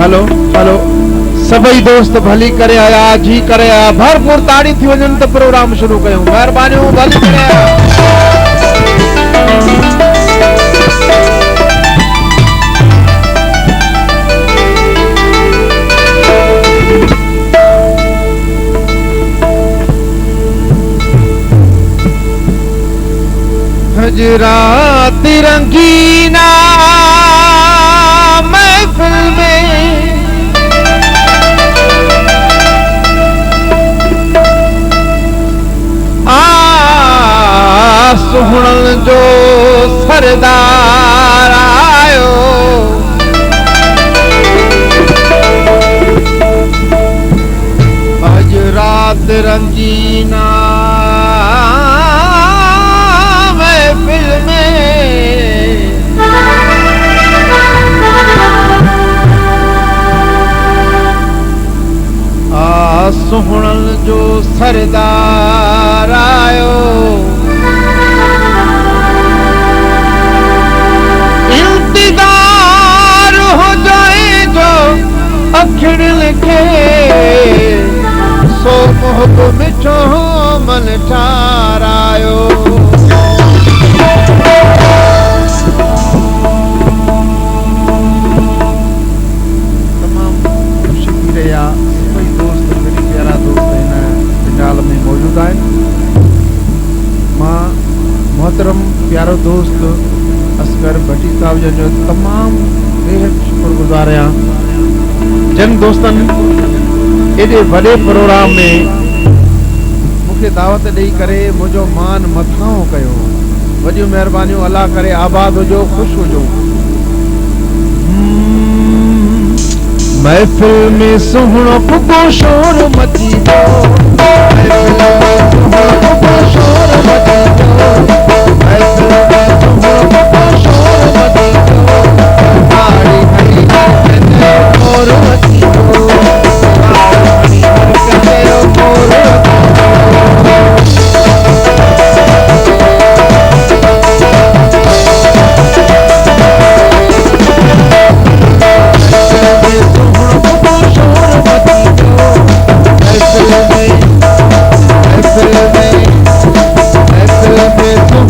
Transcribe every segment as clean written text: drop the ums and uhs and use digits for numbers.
Hello hello सभई दोस्त भली करे आया जी करे आया भरपूर ताड़ी थी वजन तो प्रोग्राम शुरू कयूं मेहरबानियूं भली करे हजरात रंगीना महफिल में सुहणन जो सरदार आयो अज रात रंगीना महफिल में सुहणन जो सरदार आयो हो जाए जो अखिड़ लिखे सो मोहब मिठो मन ठारायो तमाम खुशी थी रहा सभी दोस्त मेरी प्यारा दोस्त इन पंडाल में मौजूद आहिनि मां मोहतरम प्यारो दोस्त असगर भट्टी साहब जो तमाम बेहद शुक्रगुजार आहियां जिन दोस्तनि एॾे वॾे प्रोग्राम में मूंखे दावत ॾेई करे मुंहिंजो मान मथां कयो वॾियूं महिरबानियूं अल्लाह करे आबाद हुजो ख़ुशि हुजो महफ़िल में सुहिणो पुको शोर मची Let's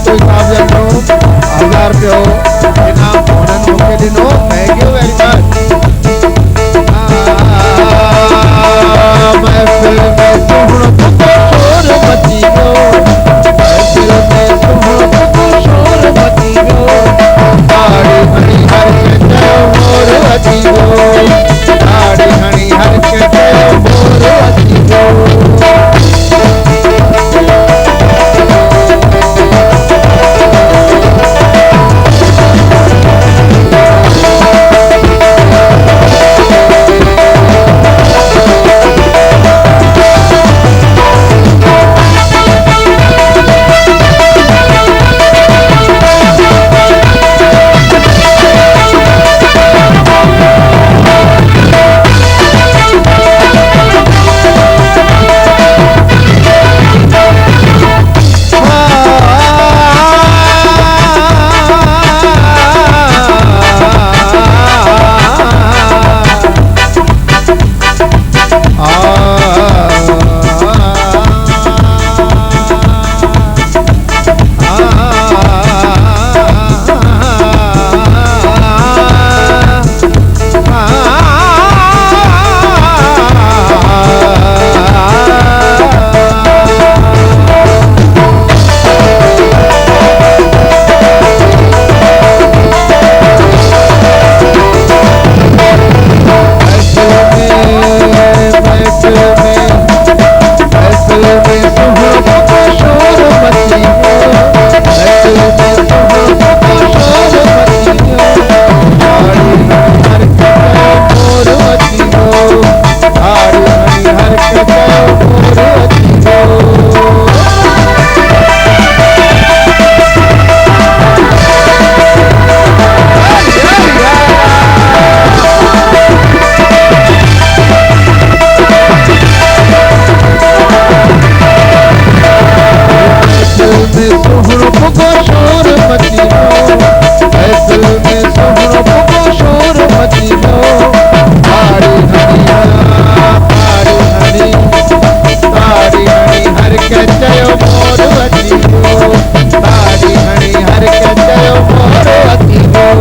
कोई साहब जन 1000 रुपयो इनाम उन्हनि मूंखे ॾिनो। Thank you very much. महफ़िल में सुहिणो शोर मची वियो, महफ़िल में सुहिणो शोर मची वियो, ताड़ी हणी हर के चयो मोर अची वियो, ताड़ी हणी हर के चयो मोर अची वियो।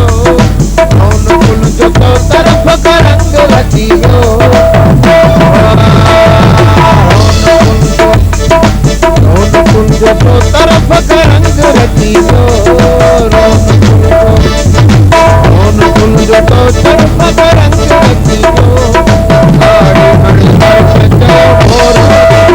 रौनकुल जो तो तरफ का रंग रचियो रौनकुल जो तो तरफ का रंग रचियो रौनकुल जो तो तरफ का रंग रचियो गाड़ी हरी हर सके मोर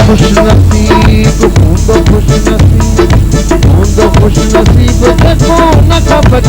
खुश नसीब खुश नसीब देखो न खबर